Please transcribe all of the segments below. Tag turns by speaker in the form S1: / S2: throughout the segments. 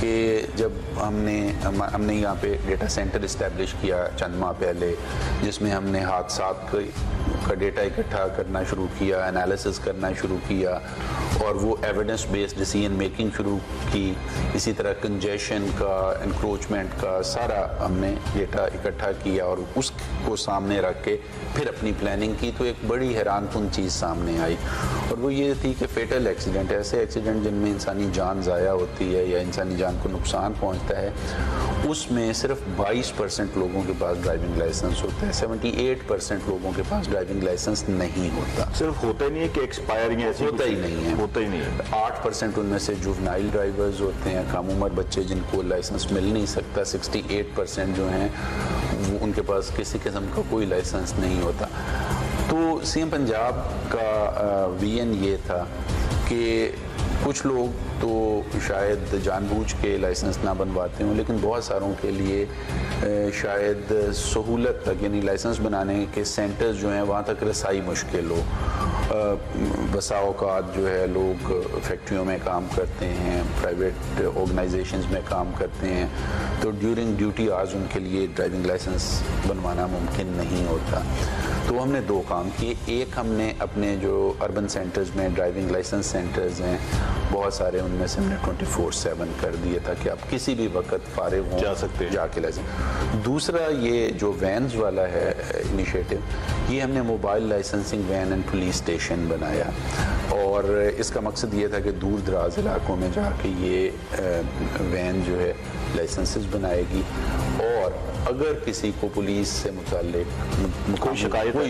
S1: کہ جب ہم نے یہاں پہ ڈیٹا سینٹر اسٹیبلش کیا چند ماہ پہلے، جس میں ہم نے حادثات کا ڈیٹا اکٹھا کرنا شروع کیا، انالیسس کرنا شروع کیا، اور وہ ایویڈنس بیسڈ ڈیسیژن میکنگ شروع کی. اسی طرح کنجیشن کا، انکروچمنٹ کا سارا ہم نے ڈیٹا اکٹھا کیا اور اس کو سامنے رکھ کے پھر اپنی پلاننگ کی. تو ایک بڑی حیران کن چیز سامنے آئی، اور وہ یہ تھی کہ فیٹل ایکسیڈنٹ، ایسے ایکسیڈنٹ جن میں انسانی جان ضائع ہوتی ہے یا انسانی جان کو نقصان پہنچتا ہے، اس میں صرف 22% لوگوں کے پاس ڈرائیونگ لائسنس ہوتا ہے، 78% لوگوں کے پاس ڈرائیونگ لائسنس نہیں ہوتا.
S2: صرف ہوتا ہی نہیں ہے کہ ایکسپائر یا
S1: ہوتا ہی نہیں ہے،
S2: ہوتا ہی نہیں ہے.
S1: 8% ان میں سے جوونائل ڈرائیورز ہوتے ہیں، کم عمر بچے جن کو لائسنس مل نہیں سکتا. 68% جو ہیں وہ ان کے پاس کسی قسم کا کوئی لائسنس نہیں ہوتا. تو سی ایم پنجاب کا ویژن یہ تھا کہ کچھ لوگ تو شاید جان بوجھ کے لائسنس نہ بنواتے ہوں، لیکن بہت ساروں کے لیے شاید سہولت تک، یعنی لائسنس بنانے کے سینٹرز جو ہیں وہاں تک رسائی مشکل ہو. بسا اوقات جو ہے لوگ فیکٹریوں میں کام کرتے ہیں، پرائیویٹ آرگنائزیشنز میں کام کرتے ہیں، تو ڈیورنگ ڈیوٹی آرز ان کے لیے ڈرائیونگ لائسنس بنوانا ممکن نہیں ہوتا. تو ہم نے دو کام کیے. ایک، ہم نے اپنے جو اربن سینٹرز میں ڈرائیونگ لائسنس سینٹرز ہیں بہت سارے، ان میں سے ہم نے 24/7 کر دیا تھا کہ آپ کسی بھی وقت فارغ ہوں جا کے لائسنس. دوسرا، یہ جو وینز والا ہے انیشیٹو، یہ ہم نے mobile licensing when and police station بنایا، اور اس کا مقصد یہ تھا کہ دور دراز علاقوں میں جا کے یہ وین جو ہے لائسنسز بنائے گی، اور اگر کسی کو پولیس سے متعلق کوئی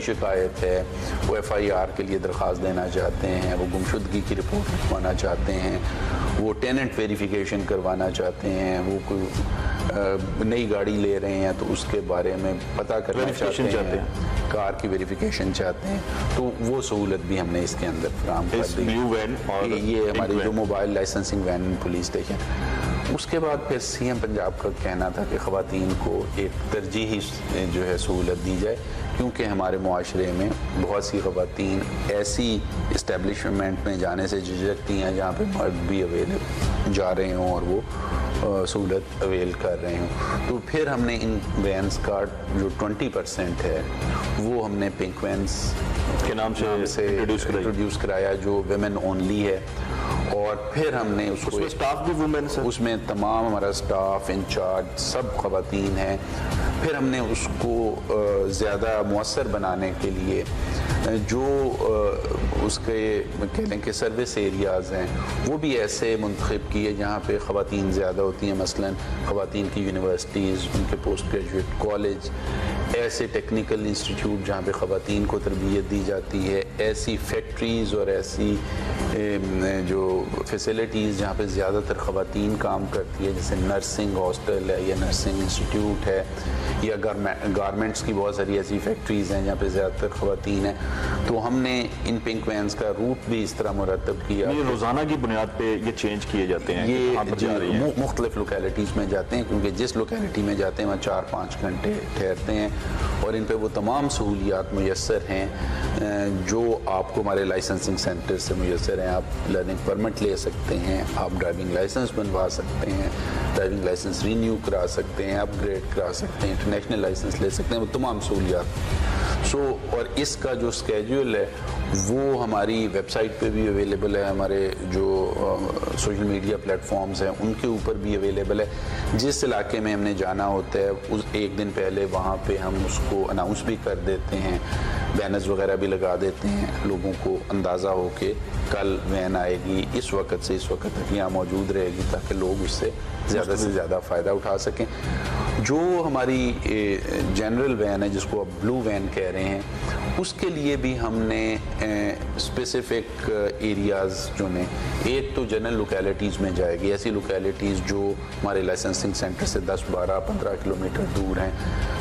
S1: شکایت ہے، وہ FIR کے لیے درخواست دینا چاہتے ہیں، وہ گمشدگی کی رپورٹ لکھوانا چاہتے ہیں، وہ ٹیننٹ ویریفیکیشن کروانا چاہتے ہیں، وہ کوئی نئی گاڑی لے رہے ہیں تو اس کے بارے میں پتہ کرنا چاہتے ہیں، کار کی ویریفیکیشن چاہتے ہیں، تو وہ سہولت بھی ہم نے اس کے اندر فراہم کر دی. یہ ہماری جو mobile licensing van police station. اس کے بعد پھر سی ایم پنجاب کا کہنا تھا کہ خواتین کو ایک ترجیحی جو ہے سہولت دی جائے، کیونکہ ہمارے معاشرے میں بہت سی خواتین ایسی اسٹیبلشمنٹ میں جانے سے جھجکتی ہیں جہاں پہ مرد بھی جا رہے ہوں اور وہ سہولت اویل کر رہے ہوں. تو پھر ہم نے ان وینز کا جو 20% ہے وہ ہم نے پنک وینز
S2: کے نام سے
S1: انٹروڈیوس کرایا، جو ویمن اونلی ہے. اور پھر ہم نے اس کو
S2: اسٹاف بھی وومن سے، اس
S1: میں تمام ہمارا اسٹاف انچارج سب خواتین ہیں. پھر ہم نے اس کو زیادہ مؤثر بنانے کے لیے جو اس کے کہہ لیں کہ سروس ایریاز ہیں وہ بھی ایسے منتخب کیے جہاں پہ خواتین زیادہ ہوتی ہیں. مثلا خواتین کی یونیورسٹیز، ان کے پوسٹ گریجویٹ کالج، ایسے ٹیکنیکل انسٹیٹیوٹ جہاں پہ خواتین کو تربیت دی جاتی ہے، ایسی فیکٹریز اور ایسی جو فیسلٹیز جہاں پہ زیادہ تر خواتین کام کرتی ہے، جیسے نرسنگ ہاسٹل ہے یا نرسنگ انسٹیٹیوٹ ہے، یا گارمنٹس کی بہت ساری ایسی فیکٹریز ہیں جہاں پہ زیادہ تر خواتین ہیں. تو ہم نے ان پنک وینز کا روٹ بھی اس طرح مرتب کیا.
S2: یہ روزانہ کی بنیاد پہ یہ چینج کیے جاتے ہیں،
S1: یہ مختلف لوکیلٹیز میں جاتے ہیں، کیونکہ جس لوکیلٹی میں جاتے ہیں وہاں 4-5 گھنٹے ٹھہرتے ہیں، اور ان پہ وہ تمام سہولیات میسر ہیں جو آپ کو ہمارے لائسنسنگ سینٹر سے میسر ہیں. آپ لرننگ پرمٹ لے سکتے ہیں، آپ ڈرائیونگ لائسنس بنوا سکتے ہیں، ڈرائیونگ لائسنس رینیو کرا سکتے ہیں، اپ گریڈ کرا سکتے ہیں، انٹرنیشنل لائسنس لے سکتے ہیں، وہ تمام سہولیات. اور اس کا جو اسکیجول ہے وہ ہماری ویب سائٹ پہ بھی اویلیبل ہے، ہمارے جو سوشل میڈیا پلیٹ فارمز ہیں ان کے اوپر بھی اویلیبل ہے. جس علاقے میں ہم نے جانا ہوتا ہے اس ایک دن پہلے وہاں پہ ہم اس کو اناؤنس بھی کر دیتے ہیں، بینرز وغیرہ بھی لگا دیتے ہیں، لوگوں کو اندازہ ہو کہ کل وین آئے گی، اس وقت سے اس وقت تک یہاں موجود رہے گی، تاکہ لوگ اس سے زیادہ فائدہ اٹھا سکیں. جو ہماری جنرل وین ہے جس کو آپ بلو وین کہہ رہے ہیں، اس کے لیے بھی ہم نے اسپیسیفک ایریاز جو نے، ایک تو جنرل لوکیلٹیز میں جائے گی، ایسی لوکیلٹیز جو ہمارے لائسنسنگ سینٹر سے 10-12-15 کلومیٹر دور ہیں،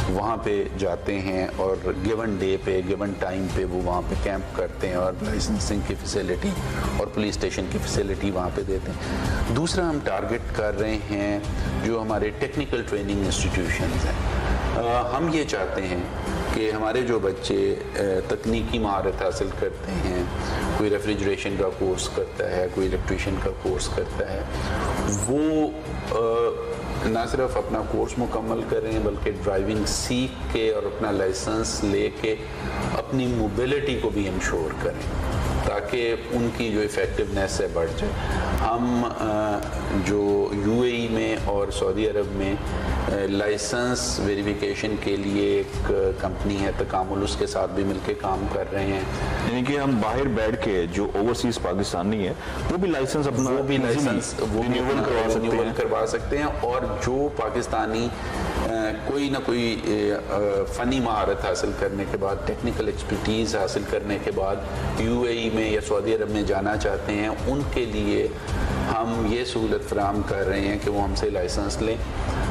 S1: وہاں پہ جاتے ہیں اور گیون ڈے پہ گیون ٹائم پہ وہ وہاں پہ کیمپ کرتے ہیں اور لائسنسنگ کی فیسلٹی اور پولیس اسٹیشن کی فیسلٹی وہاں پہ دیتے ہیں. دوسرا ہم ٹارگٹ کر رہے ہیں جو ہمارے ٹیکنیکل ٹریننگ انسٹیٹیوشنز ہیں. ہم یہ چاہتے ہیں کہ ہمارے جو بچے تکنیکی مہارت حاصل کرتے ہیں کوئی ریفریجریشن کا کورس کرتا ہے, کوئی الیکٹریشین کا کورس کرتا ہے, وہ نہ صرف اپنا کورس مکمل کریں بلکہ ڈرائیونگ سیکھ کے اور اپنا لائسنس لے کے اپنی موبلٹی کو بھی انشور کریں تاکہ ان کی جو افیکٹونیس ہے بڑھ جائے. ہم جو یو اے ای میں اور سعودی عرب میں لائسنس ویریفیکیشن کے لیے ایک کمپنی ہے تکامل, اس کے ساتھ بھی مل کے کام کر رہے ہیں.
S2: یعنی کہ ہم باہر بیٹھ کے جو اوورسیز پاکستانی ہے وہ بھی لائسنس اپنا
S1: رینیول کروا سکتے ہیں, اور جو پاکستانی کوئی نہ کوئی فنی مہارت حاصل کرنے کے بعد, ٹیکنیکل ایکسپرٹیز حاصل کرنے کے بعد یو اے ای میں یا سعودی عرب میں جانا چاہتے ہیں, ان کے لیے ہم یہ سہولت فراہم کر رہے ہیں کہ وہ ہم سے لائسنس لیں.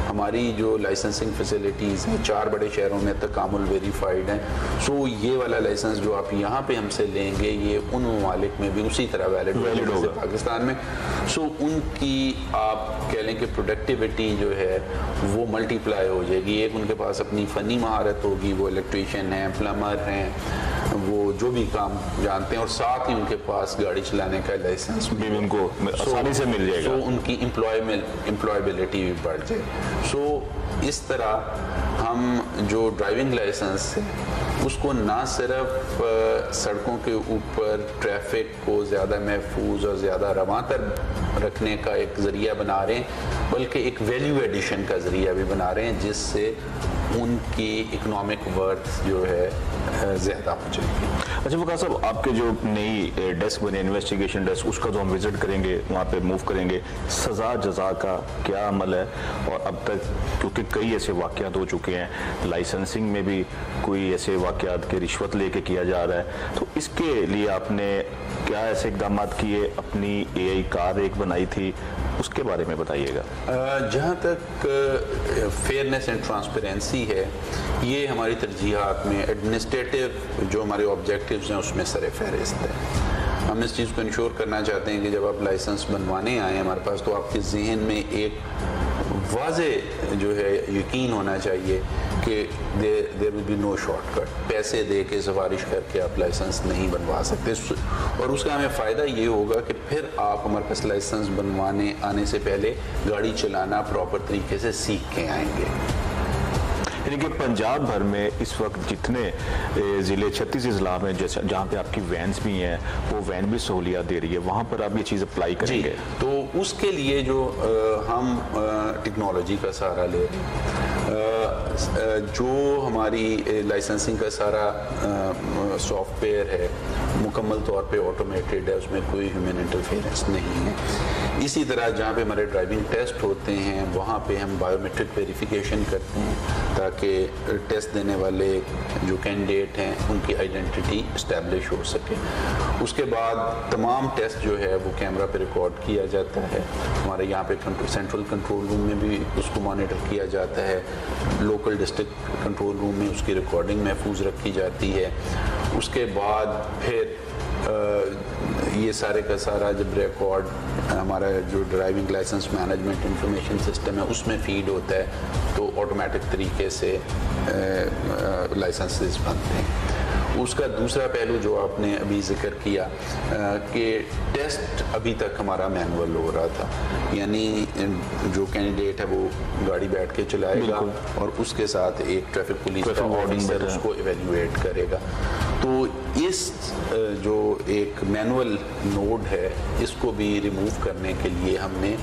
S1: ہماری جو لائسنسنگ فیسلٹیز ہیں 4 بڑے شہروں میں تکامل ویریفائڈ ہیں. سو یہ والا لائسنس جو آپ یہاں پہ ہم سے لیں گے یہ ان ممالک میں بھی اسی طرح ویلڈ ہوگا پاکستان میں. سو ان کی آپ کہہ لیں کہ پروڈکٹیوٹی جو ہے وہ ملٹی پلائی ہو جائے گی. ایک ان کے پاس اپنی فنی مہارت ہوگی, وہ الیکٹریشین ہیں, پلمبر ہیں, وہ جو بھی کام جانتے ہیں, اور ساتھ ہی ان کے پاس گاڑی چلانے کا لائسنس بھی
S2: ان کو آسانی سے مل جائے گا.
S1: سو ان کی امپلائبلٹی بھی بڑھ جائے. سو اس طرح ہم جو ڈرائیونگ لائسنس ہے اس کو نہ صرف سڑکوں کے اوپر ٹریفک کو زیادہ محفوظ اور زیادہ رواں تر رکھنے کا ایک ذریعہ بنا رہے ہیں بلکہ ایک ویلیو ایڈیشن کا ذریعہ بھی بنا رہے ہیں, جس سے ان کی اکنامک ورتھ جو ہے زیادہ ہو جائے گی.
S2: اچھا وقار صاحب, آپ کے جو نئی ڈیسک بنے انویسٹیگیشن ڈیسک, اس کا جو ہم وزٹ کریں گے وہاں پہ موو کریں گے, سزا جزا کا کیا عمل ہے؟ اور اب تک کیونکہ کئی ایسے واقعات ہو چکے ہیں, لائسنسنگ میں بھی کوئی ایسے واقعات کے رشوت لے کے کیا جا رہا ہے, تو اس کے لیے آپ نے کیا ایسے اقدامات کیے؟ اپنی اے آئی کار ایک بنائی تھی, اس کے بارے میں بتائیے گا.
S1: جہاں تک فیئرنیس اینڈ ٹرانسپیرنسی ہے, یہ ہماری ترجیحات میں ایڈمنسٹریٹو جو ہمارے آبجیکٹیوز ہیں اس میں سر فہرست ہے. ہم اس چیز کو انشور کرنا چاہتے ہیں کہ جب آپ لائسنس بنوانے آئیں ہمارے پاس تو آپ کے ذہن میں ایک واضح جو ہے یقین ہونا چاہیے کہ دیر will be know short cut. پیسے دے کے سفارش کر کے آپ لائسنس نہیں بنوا سکتے, اور اس کا ہمیں فائدہ یہ ہوگا کہ پھر آپ ہمارے پاس لائسنس بنوانے آنے سے پہلے گاڑی چلانا پراپر طریقے سے سیکھ کے آئیں گے.
S2: یعنی کہ پنجاب بھر میں اس وقت جتنے ضلع 36 اضلاع میں جہاں پہ آپ کی وینز بھی ہیں, وہ وین بھی سہولیات دے رہی ہے, وہاں پر آپ یہ چیز اپلائی کریں گے؟
S1: تو اس کے لیے جو ہم ٹیکنالوجی کا سہارا لے رہے ہیں, جو ہماری لائسنسنگ کا سارا سافٹ ویئر ہے مکمل طور پہ آٹومیٹڈ ہے, اس میں کوئی ہیومن انٹرفیئرنس نہیں ہے. اسی طرح جہاں پہ ہمارے ڈرائیونگ ٹیسٹ ہوتے ہیں وہاں پہ ہم بایو میٹرک ویریفیکیشن کرتے ہیں تاکہ ٹیسٹ دینے والے جو کینڈیڈیٹ ہیں ان کی آئیڈینٹی اسٹیبلش ہو سکے. اس کے بعد تمام ٹیسٹ جو ہے وہ کیمرہ پہ ریکارڈ کیا جاتا ہے. ہمارے یہاں پہ سینٹرل کنٹرول روم میں بھی اس کو مانیٹر کیا جاتا ہے, لوکل ڈسٹرکٹ کنٹرول روم میں اس کی ریکارڈنگ محفوظ رکھی جاتی ہے. اس کے بعد پھر یہ سارے کا سارا جب ریکارڈ ہمارا جو driving licence management information system ہے اس میں فیڈ ہوتا ہے تو آٹومیٹک طریقے سے لائسنسز بنتے ہیں. اس کا دوسرا پہلو جو آپ نے ابھی ذکر کیا کہ ٹیسٹ ابھی تک ہمارا مینول ہو رہا تھا, یعنی جو کینڈیڈیٹ ہے وہ گاڑی بیٹھ کے چلائے گا اور اس کے ساتھ ایک ٹریفک پولیس کا آفیسر اس کو ایویلیویٹ کرے گا. تو اس جو ایک مینول نوڈ ہے اس کو بھی ریموو کرنے کے لیے ہم نے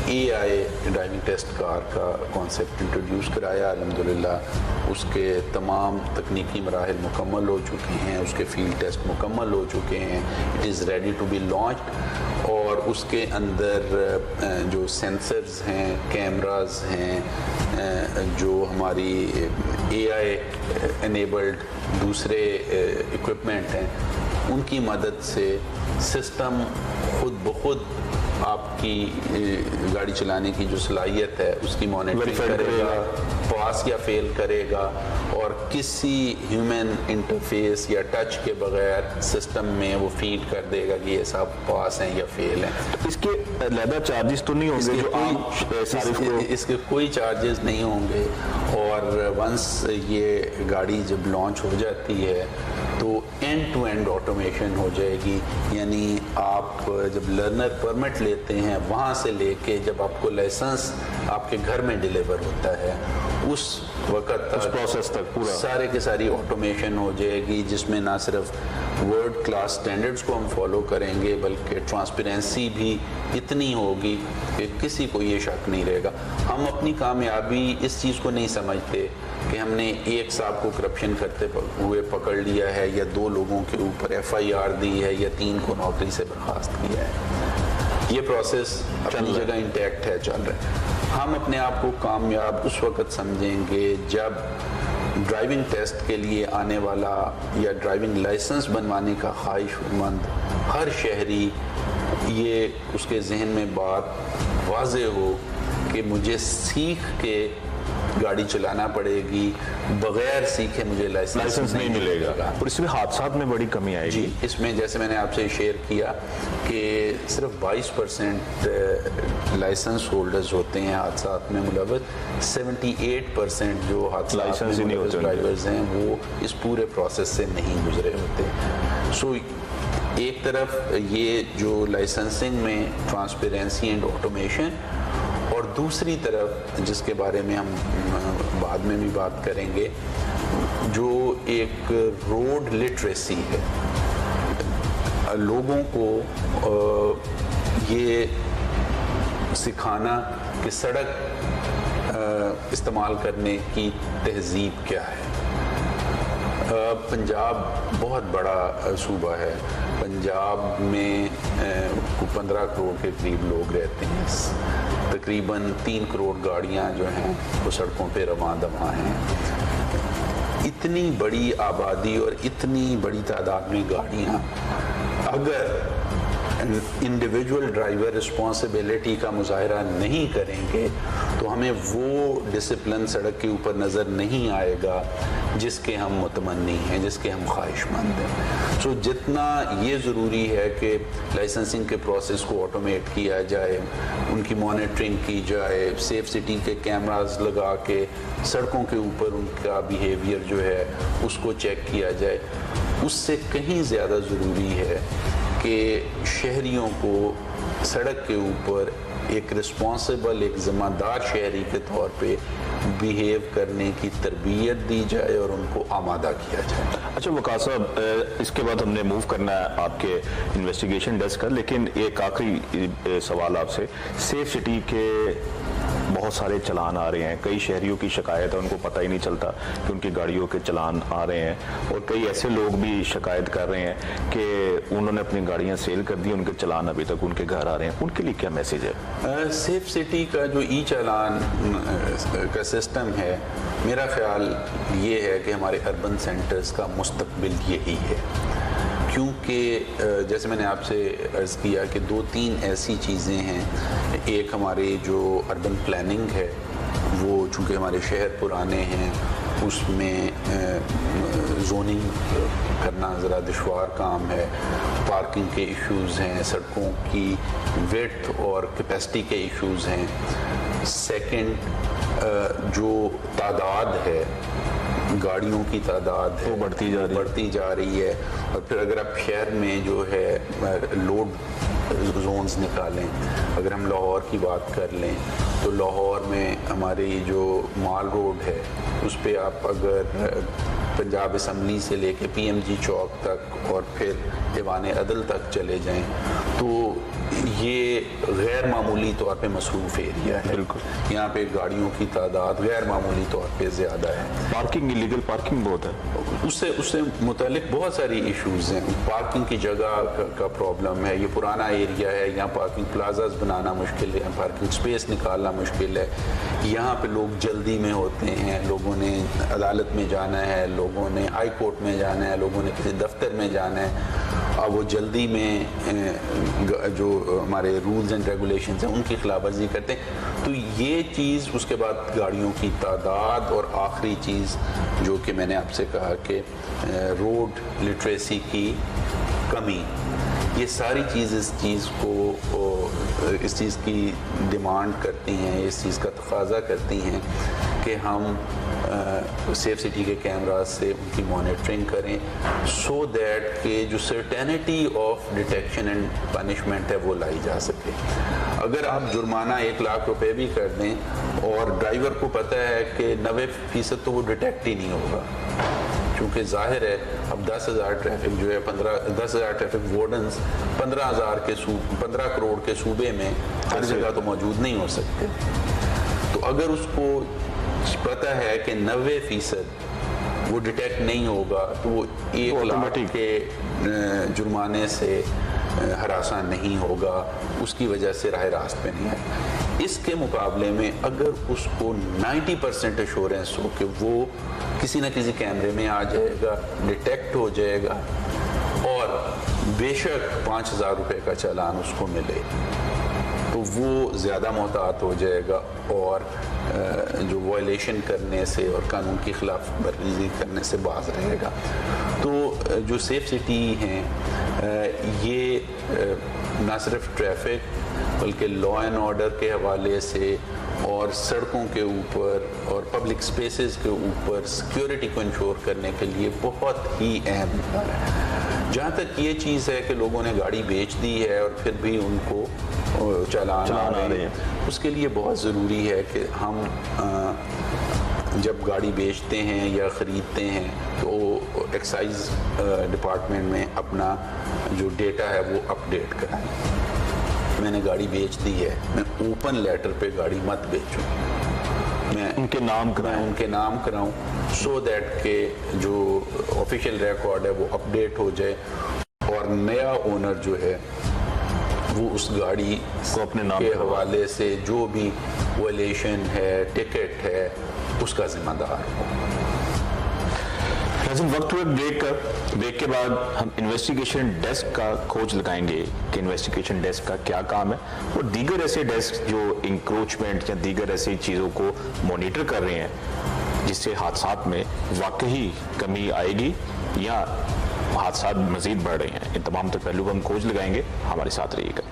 S1: اے آئی ڈرائیونگ ٹیسٹ کار کا کانسیپٹ انٹروڈیوس کرایا. الحمدللہ اس کے تمام تکنیکی مراحل مکمل ہو چکے ہیں, اس کے فیلڈ ٹیسٹ مکمل ہو چکے ہیں. It is ready to be launched, اور اس کے اندر جو سینسرز ہیں, کیمراز ہیں, جو ہماری اے آئی انیبلڈ دوسرے اکوپمنٹ ہیں, ان کی مدد سے سسٹم خود بخود آپ کی گاڑی چلانے کی جو صلاحیت ہے اس کی مانیٹرنگ کرے گا, پاس یا فیل کرے گا, اور کسی ہیومن انٹرفیس یا ٹچ کے بغیر سسٹم میں وہ فیڈ کر دے گا کہ یہ سب پاس ہیں یا فیل ہیں.
S2: اس کے علیحدہ چارجز تو نہیں ہوں گے جو عام صارف کو؟
S1: اس کے کوئی چارجز نہیں ہوں گے, اور ونس یہ گاڑی جب لانچ ہو جاتی ہے تو اینڈ ٹو اینڈ آٹومیشن ہو جائے گی. یعنی آپ جب لرنر پرمٹ لیتے ہیں وہاں سے لے کے جب آپ کو لائسنس آپ کے گھر میں ڈیلیور ہوتا ہے اس وقت
S2: اس پروسیس تک پورا
S1: سارے کے ساری آٹومیشن ہو جائے گی, جس میں نہ صرف ورلڈ کلاس سٹینڈرڈز کو ہم فالو کریں گے بلکہ ٹرانسپیرنسی بھی اتنی ہوگی کہ کسی کو یہ شک نہیں رہے گا. ہم اپنی کامیابی اس چیز کو نہیں سمجھتے کہ ہم نے ایک صاحب کو کرپشن کرتے ہوئے پکڑ لیا ہے یا 2 لوگوں کے اوپر FIR دی ہے یا 3 کو نوکری سے برخاست کیا ہے. یہ پروسیس اپنی جگہ انٹیکٹ ہے, چل رہا ہے. ہم اپنے آپ کو کامیاب اس وقت سمجھیں گے جب ڈرائیونگ ٹیسٹ کے لیے آنے والا یا ڈرائیونگ لائسنس بنوانے کا خواہش مند ہر شہری یہ اس کے ذہن میں بات واضح ہو کہ مجھے سیکھ کے گاڑی چلانا پڑے گی, بغیر سیکھے مجھے لائسنس
S2: نہیں ملے گا. اور اس میں حادثات میں بڑی کمی آئے گی.
S1: جی, اس میں جیسے میں نے آپ سے شیئر کیا کہ صرف 22% لائسنس ہولڈرز ہوتے ہیں حادثات میں ملوث, 78% جو حادثات میں ملوث ڈرائیورز ہیں وہ اس پورے پروسیس سے نہیں گزرے ہوتے. سو ایک طرف یہ جو لائسنسنگ میں ٹرانسپیرنسی اینڈ آٹومیشن, اور دوسری طرف جس کے بارے میں ہم بعد میں بھی بات کریں گے جو ایک روڈ لٹریسی ہے. لوگوں کو یہ سکھانا کہ سڑک استعمال کرنے کی تہذیب کیا ہے. پنجاب بہت بڑا صوبہ ہے. پنجاب میں 15 کروڑ کے قریب لوگ رہتے ہیں. تقریباً 3 کروڑ گاڑیاں جو ہیں وہ سڑکوں پہ رواں دواں ہیں. اتنی بڑی آبادی اور اتنی بڑی تعداد میں گاڑیاں, اگر انڈیویجول ڈرائیور رسپانسبلٹی کا مظاہرہ نہیں کریں گے تو ہمیں وہ ڈسپلن سڑک کے اوپر نظر نہیں آئے گا جس کے ہم متمنی ہیں, جس کے ہم خواہش مند ہیں. سو جتنا یہ ضروری ہے کہ لائسنسنگ کے پروسیس کو آٹومیٹ کیا جائے, ان کی مانیٹرنگ کی جائے, سیف سٹی کے کیمراز لگا کے سڑکوں کے اوپر ان کا بیہیویئر جو ہے اس کو چیک کیا جائے, اس سے کہیں زیادہ ضروری ہے کہ شہریوں کو سڑک کے اوپر ایک رسپانسبل, ایک ذمہ دار شہری کے طور پہ بیہیو کرنے کی تربیت دی جائے اور ان کو آمادہ کیا جائے.
S2: اچھا وقاص صاحب, اس کے بعد ہم نے موو کرنا ہے آپ کے انویسٹیگیشن ڈیسک کا, لیکن ایک آخری سوال آپ سے. سیف سٹی کے بہت سارے چلان آ رہے ہیں, کئی شہریوں کی شکایت ہے, ان کو پتہ ہی نہیں چلتا کہ ان کی گاڑیوں کے چلان آ رہے ہیں, اور کئی ایسے لوگ بھی شکایت کر رہے ہیں کہ انہوں نے اپنی گاڑیاں سیل کر دی, ان کے چلان ابھی تک ان کے گھر آ رہے ہیں. ان کے لیے کیا میسیج ہے؟
S1: سیف سٹی کا جو ای چالان کا سسٹم ہے, میرا خیال یہ ہے کہ ہمارے اربن سینٹرز کا مستقبل یہی ہے, کیونکہ جیسے میں نے آپ سے عرض کیا کہ 2-3 ایسی چیزیں ہیں. ایک ہماری جو اربن پلاننگ ہے وہ چونکہ ہمارے شہر پرانے ہیں, اس میں زوننگ کرنا ذرا دشوار کام ہے. پارکنگ کے ایشوز ہیں, سڑکوں کی ویڈتھ اور کیپیسٹی کے ایشوز ہیں. سیکنڈ, جو تعداد ہے, گاڑیوں کی تعداد ہے
S2: وہ بڑھتی
S1: جا رہی ہے. اور پھر اگر آپ شہر میں جو ہے لوڈ زونز نکالیں, اگر ہم لاہور کی بات کر لیں تو لاہور میں ہماری جو مال روڈ ہے اس پہ آپ اگر پنجاب اسمبلی سے لے کے PMG چوک تک اور پھر دیوان عدل تک چلے جائیں تو یہ غیر معمولی طور پہ مصروف ایریا ہے.
S2: بالکل,
S1: یہاں پہ گاڑیوں کی تعداد غیر معمولی طور پہ زیادہ ہے.
S2: پارکنگ, انلیگل پارکنگ بہت ہے. اس
S1: سے متعلق بہت ساری ایشوز ہیں. پارکنگ کی جگہ کا پرابلم ہے. یہ پرانا ایریا ہے, یہاں پارکنگ پلازاز بنانا مشکل ہے, پارکنگ سپیس نکالنا مشکل ہے. یہاں پہ لوگ جلدی میں ہوتے ہیں, لوگوں نے عدالت میں جانا ہے, لوگوں نے ہائی کورٹ میں جانا ہے, لوگوں نے کسی دفتر میں جانا ہے. اب وہ جلدی میں جو ہمارے رولز اینڈ ریگولیشنز ہیں ان کی خلاف ورزی کرتے ہیں. تو یہ چیز, اس کے بعد گاڑیوں کی تعداد, اور آخری چیز جو کہ میں نے آپ سے کہا کہ روڈ لٹریسی کی کمی, یہ ساری چیز اس چیز کی ڈیمانڈ کرتی ہیں, اس چیز کا تقاضا کرتی ہیں کہ ہم سیف سٹی کے کیمراز سے ان کی مانیٹرنگ کریں سو دیٹ کہ جو certainty of detection and punishment ہے وہ لائی جا سکے. اگر آپ جرمانہ 1 لاکھ روپے بھی کر دیں اور ڈرائیور کو پتہ ہے کہ 90% تو وہ ڈیٹیکٹ ہی نہیں ہوگا, چونکہ ظاہر ہے اب 10,000 ٹریفک جو ہے 10,000 ٹریفک وارڈنز 15 کروڑ کے صوبے میں ہر جگہ تو موجود نہیں ہو سکتے. تو اگر اس کو پتہ ہے کہ 90% وہ ڈیٹیکٹ نہیں ہوگا تو وہ 1 لاکھ کے جرمانے سے ہراساں نہیں ہوگا, اس کی وجہ سے راہ راست پہ نہیں ہے. اس کے مقابلے میں اگر اس کو 90% ایشورنس ہو کہ وہ کسی نہ کسی کیمرے میں آ جائے گا, ڈیٹیکٹ ہو جائے گا اور بے شک 5,000 روپے کا چالان اس کو ملے, تو وہ زیادہ محتاط ہو جائے گا اور جو وائلیشن کرنے سے اور قانون کی خلاف ورزی کرنے سے باز رہے گا. تو جو سیف سٹی ہیں یہ نہ صرف ٹریفک بلکہ لا اینڈ آرڈر کے حوالے سے اور سڑکوں کے اوپر اور پبلک سپیسز کے اوپر سیکیورٹی کو انشور کرنے کے لیے بہت ہی اہم ہے. جہاں تک یہ چیز ہے کہ لوگوں نے گاڑی بیچ دی ہے اور پھر بھی ان کو چالان آ رہے ہیں, اس کے لیے بہت ضروری ہے کہ ہم جب گاڑی بیچتے ہیں یا خریدتے ہیں تو ایکسائز ڈپارٹمنٹ میں اپنا جو ڈیٹا ہے وہ اپ ڈیٹ کرائیں. میں نے گاڑی بیچ دی ہے, میں اوپن لیٹر پہ گاڑی مت بیچوں, میں ان کے نام کراؤں سو دیٹ کہ جو آفیشیل ریکارڈ ہے وہ اپ ڈیٹ ہو جائے اور نیا اونر جو ہے وہ اس گاڑی کو اپنے نام کے حوالے سے جو بھی وائلیشن ہے, ٹکٹ ہے, اس کا ذمہ دار ہو.
S2: وقت ہوئے بریک کے بعد ہم انویسٹیگیشن ڈیسک کا کھوج لگائیں گے کہ انویسٹیگیشن ڈیسک کا کیا کام ہے اور دیگر ایسے ڈیسک جو انکروچمنٹ یا دیگر ایسی چیزوں کو مانیٹر کر رہے ہیں جس سے حادثات میں واقعی کمی آئے گی یا حادثات مزید بڑھ رہے ہیں. ان تمام تر پہلو ہم کھوج لگائیں گے, ہمارے ساتھ رہیے گا.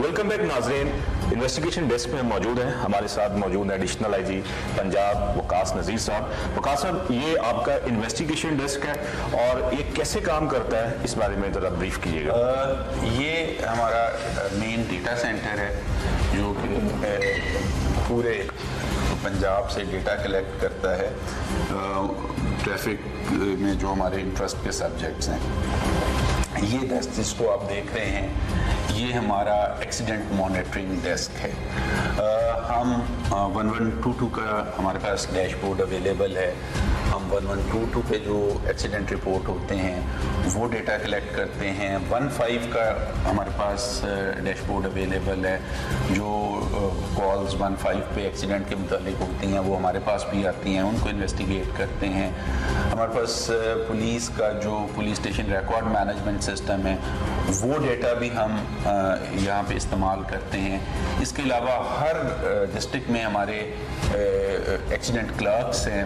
S2: ویلکم بیک ناظرین, انویسٹیگیشن ڈیسک میں موجود ہیں. ہمارے ساتھ موجود ہیں ایڈیشنل آئی جی پنجاب وقاص نذیر صاحب. وقاص صاحب, یہ آپ کا انویسٹیگیشن ڈیسک ہے اور یہ کیسے کام کرتا ہے, اس بارے میں ذرا بریف کیجیے گا.
S1: یہ ہمارا مین ڈیٹا سینٹر ہے جو کہ پورے پنجاب سے ڈیٹا کلیکٹ کرتا ہے ٹریفک میں جو ہمارے انٹرسٹ کے سبجیکٹس ہیں. یہ ڈیسک جس کو آپ دیکھ رہے ہیں یہ ہمارا ایکسیڈنٹ مانیٹرنگ ڈیسک ہے. ہم 1122 کا ہمارے پاس ڈیش بورڈ اویلیبل ہے. ہم 1122 پہ جو ایکسیڈنٹ رپورٹ ہوتے ہیں وہ ڈیٹا کلیکٹ کرتے ہیں. 15 کا ہمارے پاس ڈیش بورڈ اویلیبل ہے. جو کالز 15 پہ ایکسیڈنٹ کے متعلق ہوتی ہیں وہ ہمارے پاس بھی آتی ہیں, ان کو انویسٹیگیٹ کرتے ہیں. ہمارے پاس پولیس کا جو police station record management system ہے وہ ڈیٹا بھی ہم یہاں پہ استعمال کرتے ہیں. اس کے علاوہ ہر ڈسٹرکٹ میں ہمارے ایکسیڈنٹ کلرکس ہیں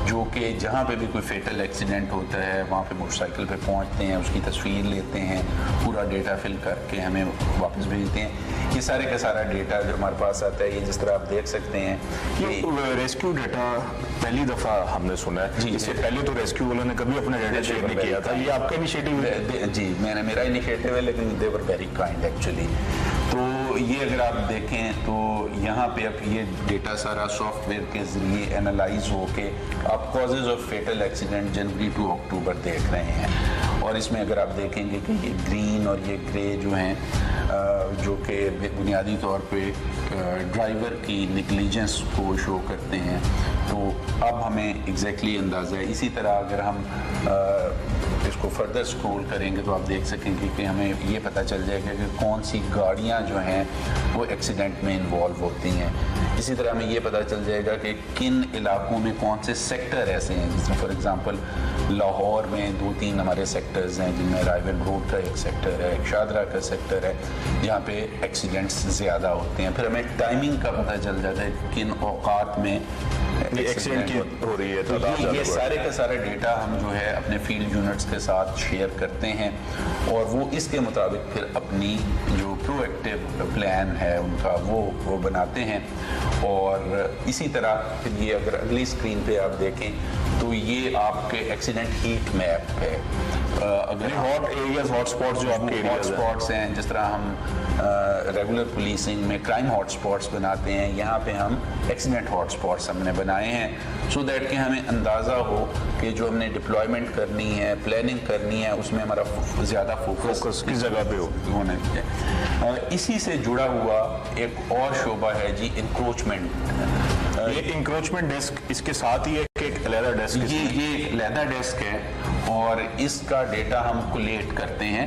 S1: جو کہ جہاں پہ بھی کوئی فیٹل ایکسیڈنٹ ہوتا ہے وہاں پہ موٹر سائیکل پہ پہنچتے ہیں, اس کی تصویر لیتے ہیں, پورا ڈیٹا فل کر کے ہمیں واپس بھیجتے ہیں. یہ سارے کا سارا ڈیٹا جو ہمارے پاس آتا ہے یہ جس طرح آپ دیکھ سکتے ہیں.
S2: ریسکیو ڈیٹا پہلی دفعہ ہم نے سنا ہے, جی, اس سے پہلے تو ریسکیو والوں نے کبھی اپنا ڈیٹا شیئر نہیں کیا تھا. یہ آپ کا انیشیٹو ہے؟
S1: جی, میرا انیشیٹو ہے, لیکن دے ور ویری کائنڈ ایکچولی. تو یہ اگر آپ دیکھیں تو یہاں پہ اب یہ ڈیٹا سارا سافٹ ویئر کے ذریعے اینالائز ہو کے آپ causes of fatal accident January to October دیکھ رہے ہیں. اور اس میں اگر آپ دیکھیں گے کہ یہ گرین اور یہ گرے جو ہیں جو کہ بنیادی طور پہ ڈرائیور کی نیگلیجنس کو شو کرتے ہیں, تو اب ہمیں ایگزیکٹلی اندازہ ہے. اسی طرح اگر ہم اس کو فردر اسکرول کریں گے تو آپ دیکھ سکیں گے کہ ہمیں یہ پتہ چل جائے گا کہ کون سی گاڑیاں جو ہیں وہ ایکسیڈنٹ میں انوالو ہوتی ہیں. اسی طرح ہمیں یہ پتہ چل جائے گا کہ کن علاقوں میں کون سے سیکٹر ایسے ہیں. جس میں فار ایگزامپل لاہور میں 2-3 ہمارے سیکٹرز ہیں، جن میں رائیول روڈ کا ایک سیکٹر ہے، ایک شاہدرہ کا سیکٹر ہے، جہاں پہ ایکسیڈنٹس زیادہ ہوتے ہیں. پھر ہمیں ٹائمنگ کا پتہ چل جاتا ہے کن اوقات میں
S2: ایکسیڈنٹ ہو رہی ہے.
S1: یہ سارے کا سارا ڈیٹا ہم جو ہے اپنے فیلڈ یونٹس کے ساتھ شیئر کرتے ہیں اور وہ اس کے مطابق پھر اپنی جو پرو ایکٹیو پلان ہے ان کا وہ بناتے ہیں. اور اسی طرح پھر یہ اگر اگلی اسکرین پہ آپ دیکھیں تو یہ آپ کے ایکسیڈنٹ ہیٹ میپ ہے. اگر
S2: ہاٹ ایریاز، ہاٹ اسپاٹس جو آپ کے
S1: ہاٹ اسپاٹس ہیں، جس طرح ہم ریگولر پولیسنگ میں کرائم ہاٹ اسپاٹس بناتے ہیں، یہاں پہ ہم ایکسیڈنٹ ہاٹ اسپاٹس ہم نے بنائے ہیں سو دیٹ کہ ہمیں اندازہ ہو کہ جو ہم نے ڈپلائمنٹ کرنی ہے، پلاننگ کرنی ہے، اس میں ہمارا زیادہ فوکس
S2: کس جگہ پہ
S1: ہونا چاہیے. اسی سے جڑا ہوا ایک اور شعبہ ہے جی انکروچمنٹ.
S2: یہ انکروچمنٹ ڈیسک اس کے ساتھ ہی ایک علیحدہ ڈیسک،
S1: یہ ایک علیحدہ ڈیسک ہے اور اس کا ڈیٹا ہم کولیٹ کرتے ہیں.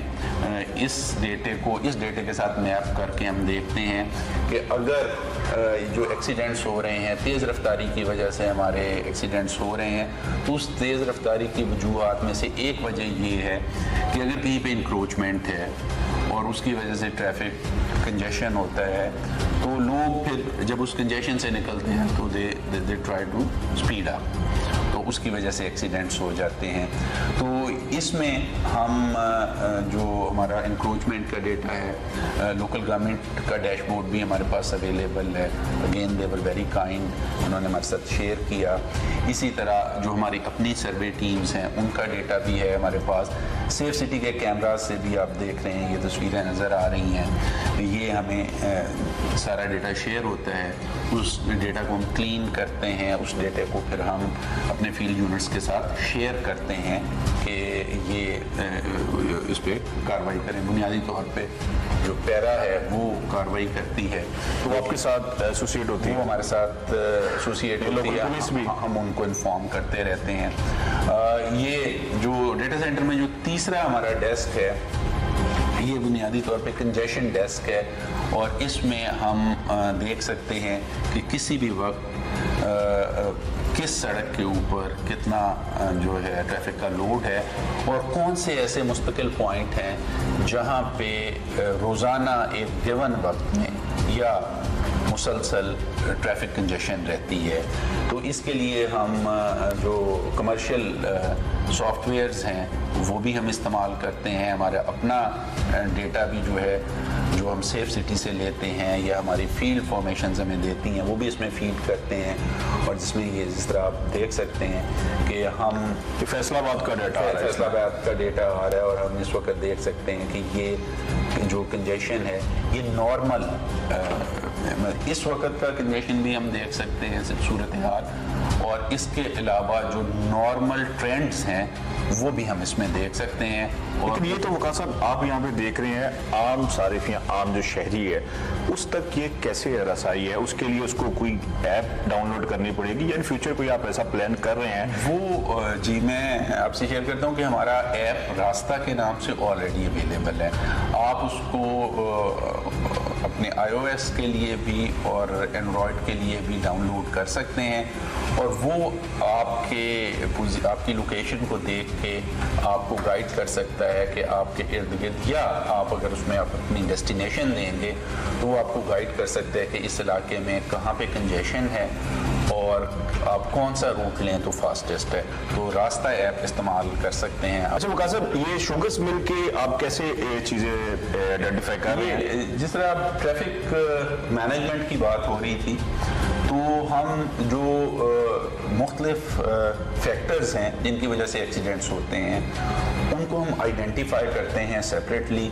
S1: اس ڈیٹے کے ساتھ میپ کر کے ہم دیکھتے ہیں کہ اگر جو ایکسیڈنٹس ہو رہے ہیں، تیز رفتاری کی وجہ سے ہمارے ایکسیڈنٹس ہو رہے ہیں، تو اس تیز رفتاری کی وجوہات میں سے ایک وجہ یہ ہے کہ اگر کہیں پہ انکروچمنٹ ہے اور اس کی وجہ سے ٹریفک کنجیشن ہوتا ہے تو لوگ پھر جب اس کنجیشن سے نکلتے ہیں تو they try to speed up, تو اس کی وجہ سے ایکسیڈنٹس ہو جاتے ہیں. تو اس میں ہم جو ہمارا انکروچمنٹ کا ڈیٹا ہے، لوکل گورنمنٹ کا ڈیش بورڈ بھی ہمارے پاس اویلیبل ہے. Again they were very kind, انہوں نے ہمارے ساتھ شیئر کیا. اسی طرح جو ہماری اپنی سروے ٹیمز ہیں ان کا ڈیٹا بھی ہے ہمارے پاس. سیف سٹی کے کیمراز سے بھی آپ دیکھ رہے ہیں، یہ تصویریں نظر آ رہی ہیں. یہ ہمیں سارا ڈیٹا شیئر ہوتا ہے، اس ڈیٹا کو ہم کلین کرتے ہیں، اس ڈیٹا کو پھر ہم اپنے فیلڈ یونٹس کے ساتھ شیئر کرتے ہیں کہ یہ اس پہ کارروائی کریں. بنیادی طور پہ جو پیرا ہے وہ کارروائی کرتی ہے،
S2: تو آپ کے ساتھ ایسوسیٹ ہوتی ہے،
S1: وہ ہمارے ساتھ ایسوسیٹ ہوتی ہے، ہم ان کو انفارم کرتے رہتے ہیں. یہ جو ڈیٹا سینٹر میں جو تیسرا ہمارا ڈیسک ہے، یہ بنیادی طور پہ کنجیشن ڈیسک ہے اور اس میں ہم دیکھ سکتے ہیں کہ کسی بھی وقت کس سڑک کے اوپر کتنا جو ہے ٹریفک کا لوڈ ہے اور کون سے ایسے مستقل پوائنٹ ہیں جہاں پہ روزانہ ایک گیون وقت میں یا مسلسل ٹریفک کنجیشن رہتی ہے. تو اس کے لیے ہم جو کمرشل سافٹ ویئرز ہیں وہ بھی ہم استعمال کرتے ہیں. ہمارا اپنا ڈیٹا بھی جو ہے جو ہم سیف سٹی سے لیتے ہیں یا ہماری فیلڈ فارمیشنز ہمیں دیتی ہیں وہ بھی اس میں فیڈ کرتے ہیں. اور جس میں یہ جس طرح آپ دیکھ سکتے ہیں کہ ہم
S2: فیصل آباد کا ڈیٹا
S1: فیصل آباد کا ڈیٹا آ رہا ہے اور ہم اس وقت دیکھ سکتے ہیں کہ یہ جو کنجیشن ہے یہ نارمل، اس وقت کا کنجیشن بھی ہم دیکھ سکتے ہیں صورتحال، اور اس کے علاوہ جو نارمل ٹرینڈز ہیں وہ بھی ہم اس میں دیکھ سکتے ہیں.
S2: لیکن یہ تو وقاص صاحب آپ یہاں پہ دیکھ رہے ہیں عام صارفین، عام جو شہری ہے اس تک یہ کیسے رسائی ہے؟ اس کے لیے اس کو کوئی ایپ ڈاؤن لوڈ کرنی پڑے گی یا ان فیوچر کوئی آپ ایسا پلان کر رہے ہیں؟
S1: وہ جی میں آپ سے شیئر کرتا ہوں کہ ہمارا ایپ راستہ کے نام سے آلریڈی اویلیبل ہے. آپ اس کو اپنے آئی او ایس کے لیے بھی اور اینڈرائڈ کے لیے بھی ڈاؤن لوڈ کر سکتے ہیں اور وہ آپ کی لوکیشن کو دیکھ کے آپ کو گائیڈ کر سکتا ہے کہ آپ کے ارد گرد، یا آپ اگر اس میں آپ اپنی ڈیسٹینیشن دیں گے تو وہ آپ کو گائیڈ کر سکتا ہے کہ اس علاقے میں کہاں پہ کنجیشن ہے اور آپ کون سا روٹ لیں تو فاسٹسٹ ہے. تو راستہ ایپ استعمال کر سکتے ہیں.
S2: اچھا وقاص صاحب، یہ شوگرز مل کے آپ کیسے چیزیں آئیڈینٹیفائی کر رہے ہیں؟
S1: جس طرح اب ٹریفک مینجمنٹ کی بات ہو رہی تھی تو ہم جو مختلف فیکٹرز ہیں جن کی وجہ سے ایکسیڈنٹس ہوتے ہیں ان کو ہم آئیڈینٹیفائی کرتے ہیں سیپریٹلی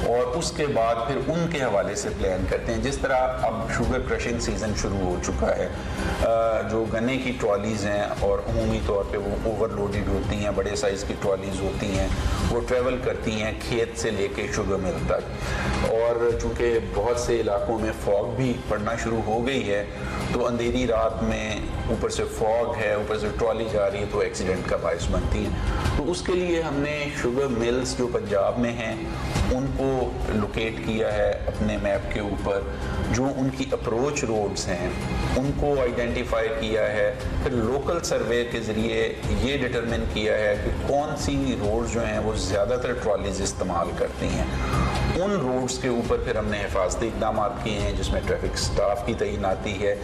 S1: اور اس کے بعد پھر ان کے حوالے سے پلان کرتے ہیں. جس طرح اب شوگر کرشنگ سیزن شروع ہو چکا ہے, جو گنے کی ٹرالیز ہیں اور عمومی طور پہ وہ اوور لوڈڈ ہوتی ہیں, بڑے سائز کی ٹرالیز ہوتی ہیں, وہ ٹریول کرتی ہیں کھیت سے لے کے شوگر مل تک, اور چونکہ بہت سے علاقوں میں فاگ بھی پڑنا شروع ہو گئی ہے تو اندھیری رات میں اوپر سے فاگ ہے, اوپر سے ٹرالی جا رہی ہے تو ایکسیڈنٹ کا باعث بنتی ہے. تو اس کے لیے ہم نے شوگر ملز جو پنجاب میں ہیں ان کو لوکیٹ کیا ہے اپنے میپ کے اوپر, جو ان کی اپروچ روڈز ہیں ان کو آئیڈینٹیفائی کیا ہے, پھر لوکل سروے کے ذریعے یہ ڈٹرمن کیا ہے کہ کون سی روڈز جو ہیں وہ زیادہ تر ٹرالیز استعمال کرتی ہیں. ان روڈز کے اوپر پھر ہم نے حفاظتی اقدامات کیے ہیں جس میں ٹریفک سٹاف کی تعیناتی ہے,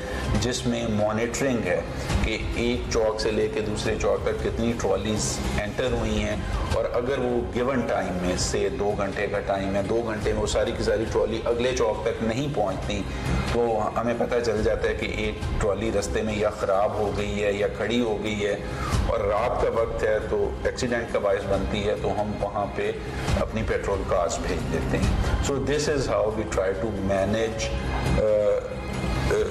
S1: جس میں مانیٹرنگ ہے کہ ایک چوک سے لے کے دوسرے چوک تک کتنی ٹرالیز انٹر ہوئی ہیں, اور اگر وہ گیون ٹائم میں سے 2 گھنٹے کا ٹائم ہے, 2 گھنٹے میں وہ ساری کی ساری ٹرالی اگلے چوک تک نہیں پہنچتی تو ہمیں پتہ چل جاتا ہے کہ ایک ٹرالی رستے میں یا خراب ہو گئی ہے یا کھڑی ہو گئی ہے اور رات کا وقت ہے تو ایکسیڈنٹ کا باعث بنتی ہے, تو ہم وہاں پہ اپنی پیٹرول کارز بھیج دیتے ہیں. So this is how we try to manage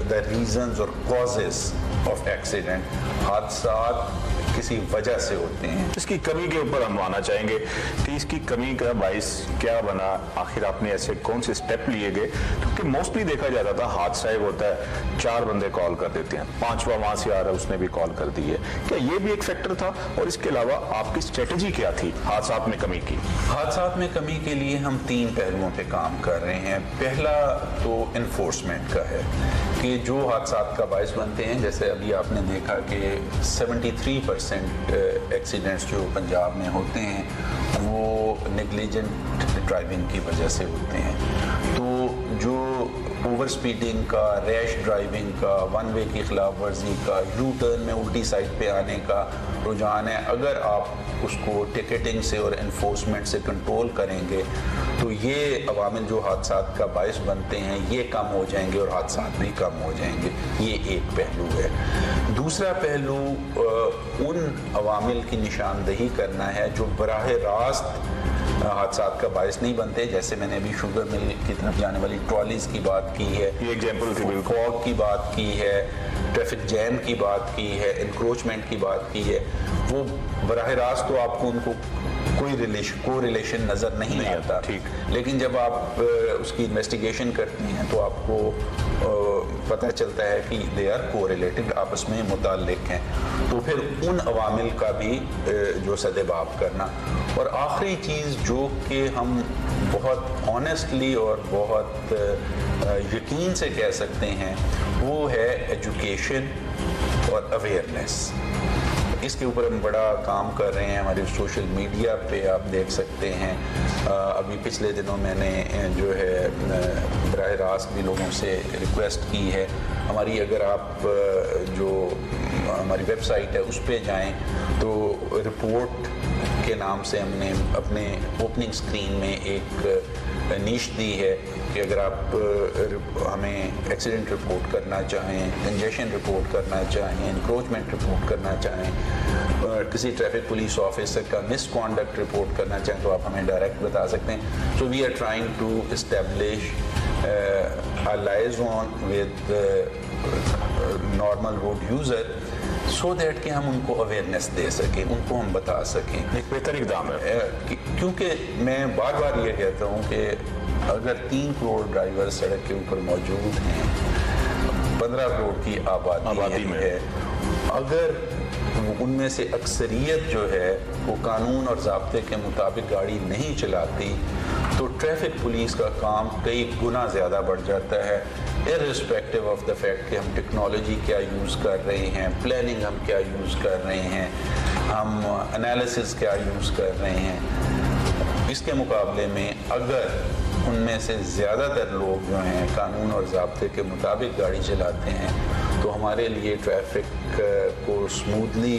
S1: the reasons or causes of accident. حادثات کسی وجہ سے ہوتے ہیں.
S2: اس کی کمی کے اوپر ہم آنا چاہیں گے کہ اس کی کمی کا باعث کیا بنا, آخر آپ نے ایسے کون سے سٹیپ لیے گئے, کیونکہ موسٹلی دیکھا جاتا تھا حادثہ ایک ہوتا ہے 4 بندے کال کر دیتے ہیں, 5واں وہاں سے آ رہا ہے اس نے بھی کال کر دی ہے, کیا یہ بھی ایک فیکٹر تھا, اور اس کے علاوہ آپ کی اسٹریٹجی کیا تھی حادثات میں کمی کی؟
S1: حادثات میں کمی کے لیے ہم 3 پہلوؤں پہ کام کر رہے ہیں. پہلا تو انفورسمنٹ کا ہے کہ جو حادثات کا باعث بنتے ہیں, جیسے ابھی آپ نے دیکھا کہ 73% ایکسیڈنٹس جو پنجاب میں ہوتے ہیں وہ نیگلیجنٹ ڈرائیونگ کی وجہ سے ہوتے ہیں. تو جو اوور سپیڈنگ کا, ریش ڈرائیونگ کا, ون وے کی خلاف ورزی کا, یو ٹرن میں الٹی سائڈ پہ آنے کا رجحان ہے, اگر آپ اس کو ٹکٹنگ سے اور انفورسمنٹ سے کنٹرول کریں گے تو یہ عوامل جو حادثات کا باعث بنتے ہیں یہ کم ہو جائیں گے اور حادثات بھی کم ہو جائیں گے. یہ ایک پہلو ہے. دوسرا پہلو ان عوامل کی نشاندہی کرنا ہے جو براہ راست حادثات کا باعث نہیں بنتے, جیسے میں نے ابھی شوگر مل کی طرف جانے والی ٹرالیز کی بات کی ہے,
S2: یہ ایگزامپل تھی,
S1: فاگ کی بات کی ہے, ٹریفک جیم کی بات کی ہے, انکروچمنٹ کی بات کی ہے. وہ براہ راست تو آپ کو ان کو کوئی ریلیشن نظر نہیں آتا, لیکن جب آپ اس کی انویسٹیگیشن کرتے ہیں تو آپ کو پتہ چلتا ہے کہ دے آر کو ریلیٹڈ, آپس میں متعلق ہیں. تو پھر ان عوامل کا بھی جو سدباب کرنا. اور آخری چیز جو کہ ہم بہت آنیسٹلی اور بہت یقین سے کہہ سکتے ہیں وہ ہے ایجوکیشن اور اویئرنیس. اس کے اوپر ہم بڑا کام کر رہے ہیں. ہمارے سوشل میڈیا پہ آپ دیکھ سکتے ہیں, ابھی پچھلے دنوں میں نے جو ہے براہ راست بھی لوگوں سے ریکویسٹ کی ہے. ہماری اگر آپ جو ہماری ویب سائٹ ہے اس پہ جائیں تو رپورٹ کے نام سے ہم نے اپنے اوپننگ سکرین میں ایک نیش دی ہے کہ اگر آپ ہمیں ایکسیڈنٹ رپورٹ کرنا چاہیں, کنجیشن رپورٹ کرنا چاہیں, انکروچمنٹ رپورٹ کرنا چاہیں, کسی ٹریفک پولیس آفیسر کا مس کانڈکٹ رپورٹ کرنا چاہیں تو آپ ہمیں ڈائریکٹ بتا سکتے ہیں. So we are trying to establish a liaison with normal road user so that کہ ہم ان کو اویئرنیس دے سکیں, ان کو ہم بتا سکیں.
S2: ایک بہتر اقدام ہے,
S1: کیونکہ میں بار بار یہ کہتا ہوں کہ اگر 3 کروڑ ڈرائیور سڑک کے اوپر موجود ہیں, 15 کروڑ کی آبادی میں ہے, اگر ان میں سے اکثریت جو ہے وہ قانون اور ضابطے کے مطابق گاڑی نہیں چلاتی تو ٹریفک پولیس کا کام کئی گنا زیادہ بڑھ جاتا ہے, irrespective of the fact کہ ہم ٹیکنالوجی کیا یوز کر رہے ہیں, پلاننگ ہم کیا یوز کر رہے ہیں, ہم انالیسس کیا یوز کر رہے ہیں. اس کے مقابلے میں اگر ان میں سے زیادہ تر لوگ جو ہیں قانون اور ضابطے کے مطابق گاڑی چلاتے ہیں تو ہمارے لیے ٹریفک کو اسموتھلی